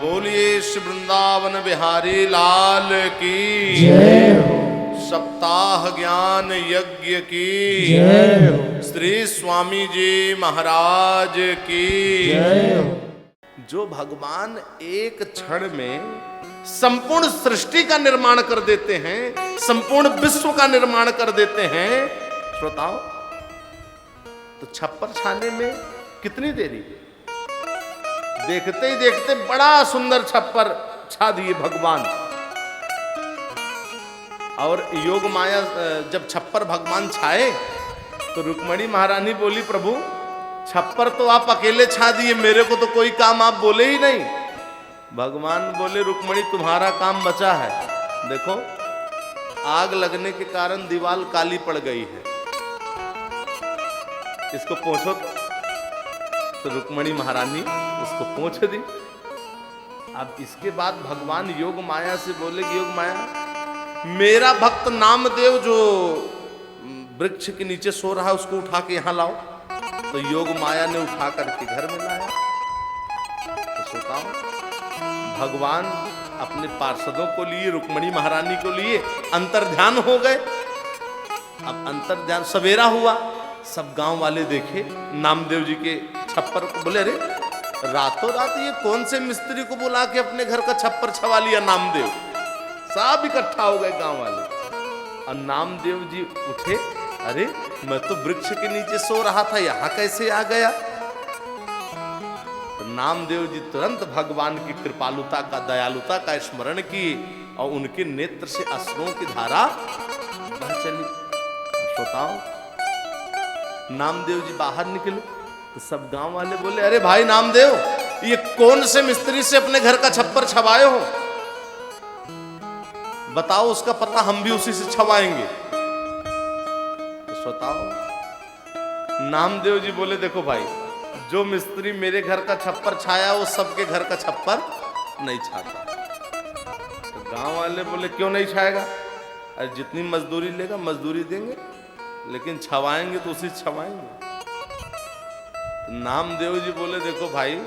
बोलिए श्री वृंदावन बिहारी लाल की जय हो। सप्ताह ज्ञान यज्ञ की जय हो। श्री स्वामी जी महाराज की जय हो। जो भगवान एक क्षण में संपूर्ण सृष्टि का निर्माण कर देते हैं, संपूर्ण विश्व का निर्माण कर देते हैं, श्रोताओ, तो छप्पर छाने में कितनी देरी? देखते ही देखते बड़ा सुंदर छप्पर छा दिए भगवान। और योग माया जब छप्पर भगवान छाए तो रुक्मणी महारानी बोली, प्रभु छप्पर तो आप अकेले छा दिए, मेरे को तो कोई काम आप बोले ही नहीं। भगवान बोले, रुक्मणी तुम्हारा काम बचा है। देखो आग लगने के कारण दीवार काली पड़ गई है, इसको पोंछो। तो रुक्मणी महारानी उसको पोंछ दी। अब इसके बाद भगवान योग माया से बोले कि योग माया, मेरा भक्त नामदेव जो वृक्ष के नीचे सो रहा है उसको उठा के यहां लाओ। तो योग माया ने उठा करके घर में लाया। तो सोताओ, भगवान अपने पार्षदों को लिए, रुक्मणी महारानी को लिए अंतर्ध्यान हो गए। अब अंतर्ध्यान सवेरा हुआ, सब गांव वाले देखे नामदेव जी के छप्पर को, बोले अरे रातों रात ये कौन से मिस्त्री को बुला के अपने घर का छप्पर छवा लिया नामदेव। सब इकट्ठा हो गए गांव वाले। और नामदेव जी उठे, अरे मैं तो वृक्ष के नीचे सो रहा था, यहां कैसे आ गया? तो नामदेव जी तुरंत भगवान की कृपालुता का, दयालुता का स्मरण किए और उनके नेत्र से अश्रुओं की धारा बह चली। श्रोताओं, नामदेव जी बाहर निकले तो सब गांव वाले बोले, अरे भाई नामदेव, ये कौन से मिस्त्री से अपने घर का छप्पर छवाए हो? बताओ, उसका पता हम भी उसी से छवाएंगे। तो बताओ, नामदेव जी बोले, देखो भाई, जो मिस्त्री मेरे घर का छप्पर छाया वो सबके घर का छप्पर नहीं छाता। तो गांव वाले बोले, क्यों नहीं छाएगा? अरे जितनी मजदूरी लेगा मजदूरी देंगे, लेकिन छवाएंगे तो उसी छवाएंगे। तो नामदेव जी बोले, देखो भाई,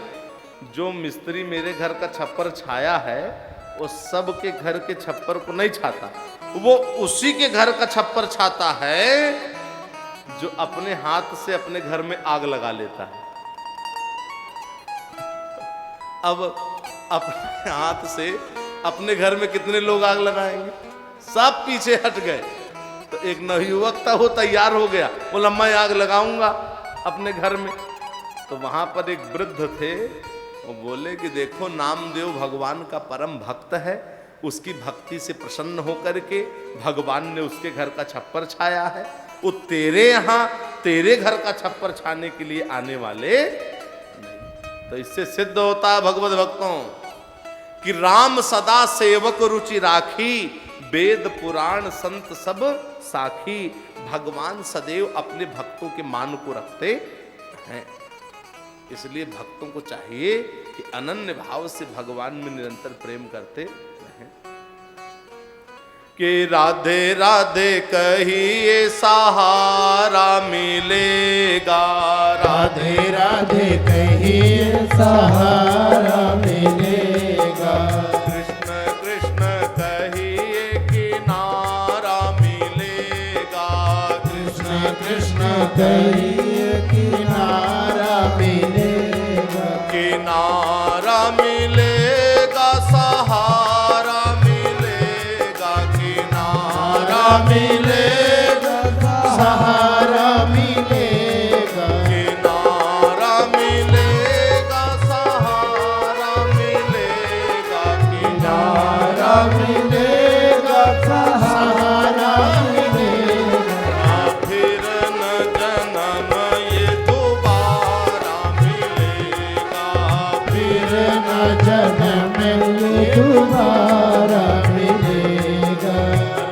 जो मिस्त्री मेरे घर का छप्पर छाया है वो सबके घर के छप्पर को नहीं छाता, वो उसी के घर का छप्पर छाता है जो अपने हाथ से अपने घर में आग लगा लेता है। अब अपने हाथ से अपने घर में कितने लोग आग लगाएंगे? सब पीछे हट गए। तो एक नवयुवक था, वो तैयार हो गया, बोला मैं आग लगाऊंगा अपने घर में। तो वहां पर एक वृद्ध थे, वो बोले कि देखो, नामदेव भगवान का परम भक्त है, उसकी भक्ति से प्रसन्न होकर के भगवान ने उसके घर का छप्पर छाया है। वो तेरे यहाँ तेरे घर का छप्पर छाने के लिए आने वाले नहीं। तो इससे सिद्ध होता है भगवत भक्तों कि राम सदा सेवक रुचि राखी, वेद पुराण संत सब साखी। भगवान सदैव अपने भक्तों के मान को रखते हैं, इसलिए भक्तों को चाहिए कि अनन्य भाव से भगवान में निरंतर प्रेम करते रहें। कि राधे राधे कहिए सहारा मिलेगा, राधे राधे कहिए सहारा मिलेगा। कृष्ण कृष्ण कहिए किनारा मिलेगा, कृष्ण कृष्ण कहिए किनारा मिलेगा। किनारा मिलेगा, सहारा मिलेगा, किनारा मिलेगा, सहारा मिलेगा। किनारा मिलेगा, सहारा मिलेगा, किनारा मिलेगा, सहारा मिलेगा। फिर न जन्म ये दोबारा मिलेगा, फिर न जन्म ये दोबारा मिलेगा।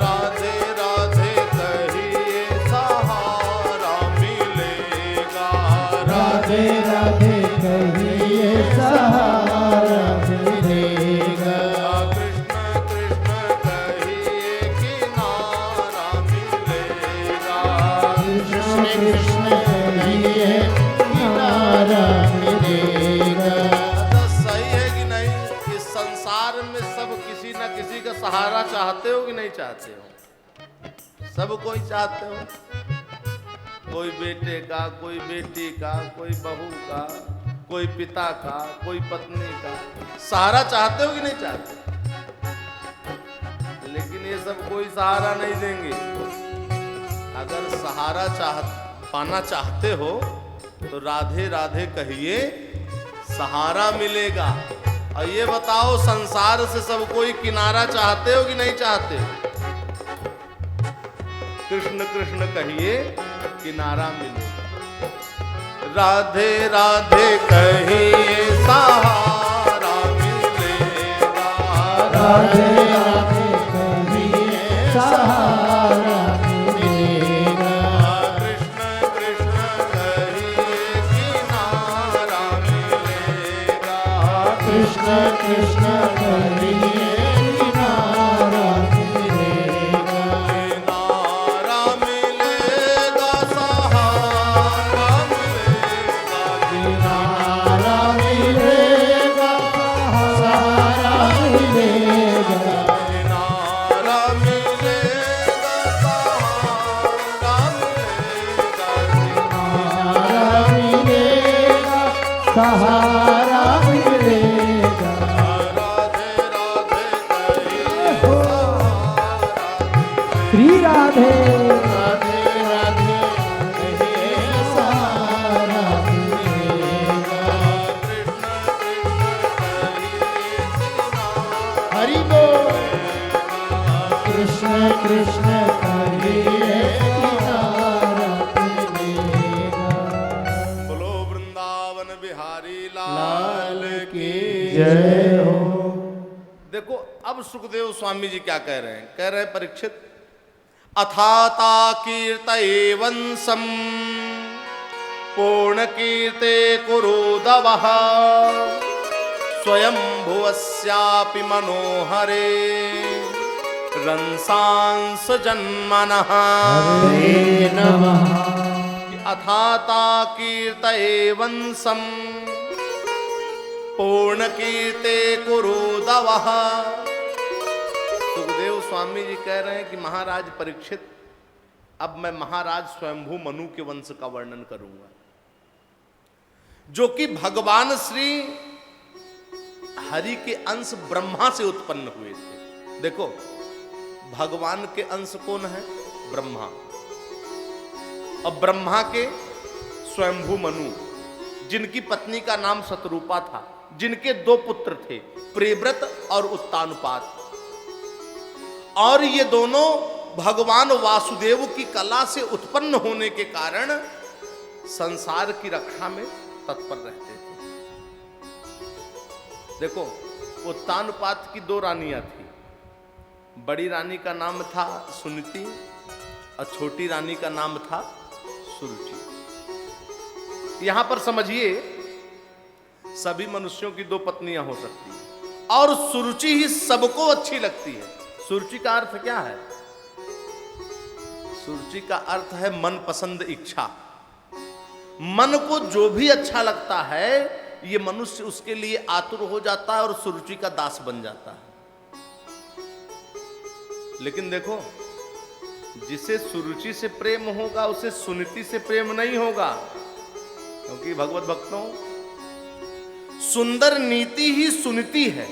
राधे राधे कहिए सहारा मिलेगा, राधे राधे कहिए सहारा मिलेगा। कृष्ण कृष्ण कहिए किनारा मिलेगा, कृष्ण कृष्ण कहिए किनारा मिलेगा। तो सही है कि नहीं? संसार में सब किसी ना किसी का सहारा चाहते हो कि नहीं चाहते हो? सब कोई चाहते हो, कोई बेटे का, कोई बेटी का, कोई बहू का, कोई पिता का, कोई पत्नी का सहारा चाहते हो कि नहीं चाहते? लेकिन ये सब कोई सहारा नहीं देंगे। अगर सहारा पाना चाहते हो तो राधे राधे कहिए, सहारा मिलेगा। और ये बताओ, संसार से सब कोई किनारा चाहते हो कि नहीं चाहते? कृष्ण कृष्ण कहिए, किनारा मिलेगा। राधे राधे कहिए, सहारा मिलेगा। राधे राधे कहिए, सहारा मिलेगा। कृष्ण कृष्ण कहिए, किनारा मिलेगा। कृष्ण कृष्ण कहिए, किनारा मिलेगा। किनारा मिलेगा, सहारा मिलेगा। किनारा मिलेगा, सहारा मिलेगा। किनारा मिलेगा, सहारा मिलेगा। किनारा मिलेगा, सहारा मिलेगा। राधे राधे कहिए, श्री राधे राधे राधे कहिए, सहारा मिलेगा। हरि बोल। कृष्ण कृष्ण कहिए, किनारा मिलेगा। बोलो वृंदावन बिहारी लाल लाल की जय हो। देखो अब सुखदेव स्वामी जी क्या कह रहे हैं? कह रहे हैं, परीक्षित, अथाता कीर्तये वंशम पूर्ण कीर्ते कुरुदवः स्वयं भुवस्यापि मनोहरे रंसांस जन्मनः। हरे नमः। अथाता कीर्तये वंशम पूर्ण कीर्ते कुरुदवः। सुखदेव स्वामी जी कह रहे हैं कि महाराज परीक्षित, अब मैं महाराज स्वयंभू मनु के वंश का वर्णन करूंगा, जो कि भगवान श्री हरि के अंश ब्रह्मा से उत्पन्न हुए थे। देखो, भगवान के अंश कौन है? ब्रह्मा। और ब्रह्मा के स्वयंभू मनु, जिनकी पत्नी का नाम शतरूपा था, जिनके दो पुत्र थे, प्रियव्रत और उत्तानपाद। और ये दोनों भगवान वासुदेव की कला से उत्पन्न होने के कारण संसार की रक्षा में तत्पर रहते थे। देखो, उत्तानपाद की दो रानियां थी। बड़ी रानी का नाम था सुनीति और छोटी रानी का नाम था सुरुचि। यहां पर समझिए, सभी मनुष्यों की दो पत्नियां हो सकती हैं और सुरुचि ही सबको अच्छी लगती है। सुरुचि का अर्थ क्या है? सुरुचि का अर्थ है मनपसंद इच्छा। मन को जो भी अच्छा लगता है, ये मनुष्य उसके लिए आतुर हो जाता है और सुरुचि का दास बन जाता है। लेकिन देखो, जिसे सुरुचि से प्रेम होगा उसे सुनीति से प्रेम नहीं होगा, क्योंकि भगवत भक्तों, सुंदर नीति ही सुनीति है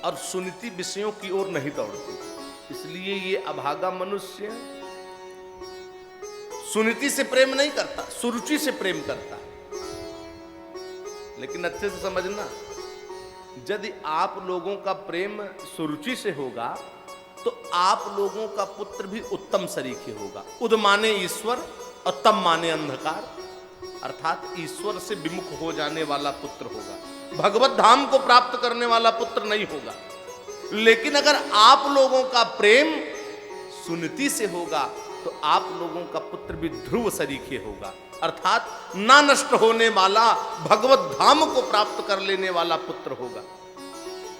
और सुनीति विषयों की ओर नहीं दौड़ती। इसलिए ये अभागा मनुष्य सुनीति से प्रेम नहीं करता, सुरुचि से प्रेम करता। लेकिन अच्छे से समझना, यदि आप लोगों का प्रेम सुरुचि से होगा तो आप लोगों का पुत्र भी उत्तम सरीखे होगा। उद माने ईश्वर और तम माने अंधकार, अर्थात ईश्वर से विमुख हो जाने वाला पुत्र होगा, भगवत धाम को प्राप्त करने वाला पुत्र नहीं होगा। लेकिन अगर आप लोगों का प्रेम सुनीति से होगा तो आप लोगों का पुत्र भी ध्रुव सरीखे होगा, अर्थात ना नष्ट होने वाला, भगवत धाम को प्राप्त कर लेने वाला पुत्र होगा।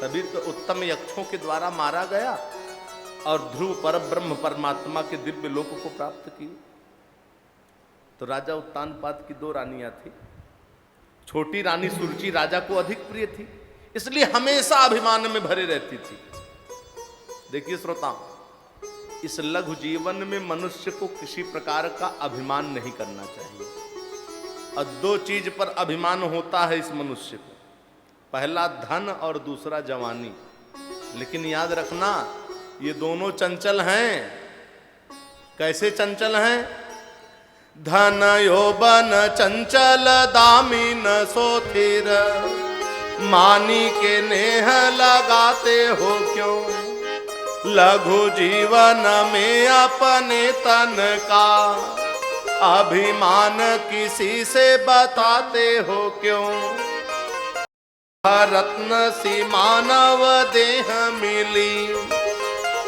तभी तो उत्तम यक्षों के द्वारा मारा गया और ध्रुव पर ब्रह्म परमात्मा के दिव्य लोक को प्राप्त किए। तो राजा उत्तानपाद की दो रानियां थी। छोटी रानी सुरुचि राजा को अधिक प्रिय थी, इसलिए हमेशा अभिमान में भरे रहती थी। देखिए श्रोता, इस लघु जीवन में मनुष्य को किसी प्रकार का अभिमान नहीं करना चाहिए। और दो चीज पर अभिमान होता है इस मनुष्य को, पहला धन और दूसरा जवानी। लेकिन याद रखना, ये दोनों चंचल हैं। कैसे चंचल हैं? धन यौवन चंचल दामिन सोथिर, मानी के नेह लगाते हो क्यों, लघु जीवन में अपने तन का अभिमान किसी से बताते हो क्यों, रत्न सी मानव देह मिली,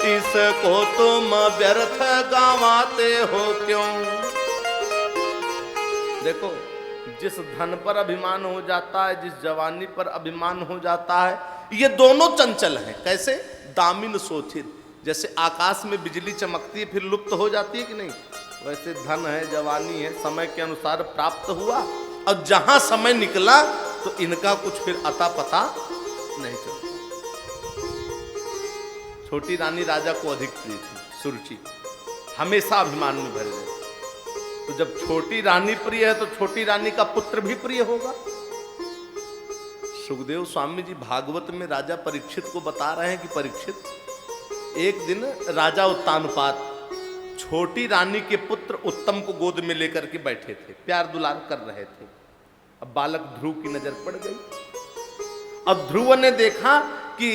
इसको तुम व्यर्थ गंवाते हो क्यों। देखो, जिस धन पर अभिमान हो जाता है, जिस जवानी पर अभिमान हो जाता है, ये दोनों चंचल हैं। कैसे? दामिन सोथिर, जैसे आकाश में बिजली चमकती है फिर लुप्त हो जाती है कि नहीं, वैसे धन है, जवानी है, समय के अनुसार प्राप्त हुआ और जहां समय निकला तो इनका कुछ फिर अता पता नहीं चलता। छोटी रानी राजा को अधिक प्रिय थी, सुरुचि, हमेशा अभिमान में भरे रहे। तो जब छोटी रानी प्रिय है तो छोटी रानी का पुत्र भी प्रिय होगा। सुखदेव स्वामी जी भागवत में राजा परीक्षित को बता रहे हैं कि परीक्षित, एक दिन राजा उत्तानपाद छोटी रानी के पुत्र उत्तम को गोद में लेकर के बैठे थे, प्यार दुलार कर रहे थे। अब बालक ध्रुव की नजर पड़ गई। अब ध्रुव ने देखा कि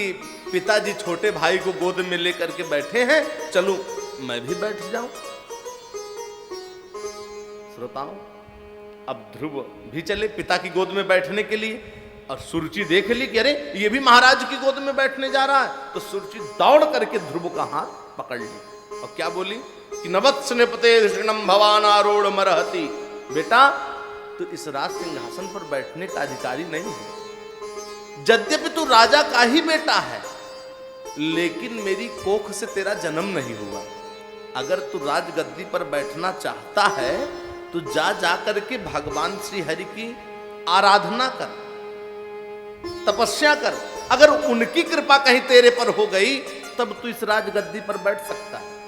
पिताजी छोटे भाई को गोद में लेकर के बैठे हैं, चलूं मैं भी बैठ जाऊं। श्रोताओ, अब ध्रुव भी चले पिता की गोद में बैठने के लिए, और सुरुचि देख ली कि अरे ये भी महाराज की गोद में बैठने जा रहा है। तो सुरुचि दौड़ करके ध्रुव का हाथ पकड़ ली और क्या बोली कि नवत्स निपते धृष्णम भवान आरूढ़ मरहति, बेटा तू इस राज सिंहासन पर बैठने का अधिकारी नहीं है। यद्यपि तू राजा का ही बेटा है, लेकिन मेरी कोख से तेरा जन्म नहीं हुआ। अगर तू राजगद्दी पर बैठना चाहता है तो जा करके भगवान श्री हरि की आराधना कर, तपस्या कर। अगर उनकी कृपा कहीं तेरे पर हो गई तब तू इस राजगद्दी पर बैठ सकता है।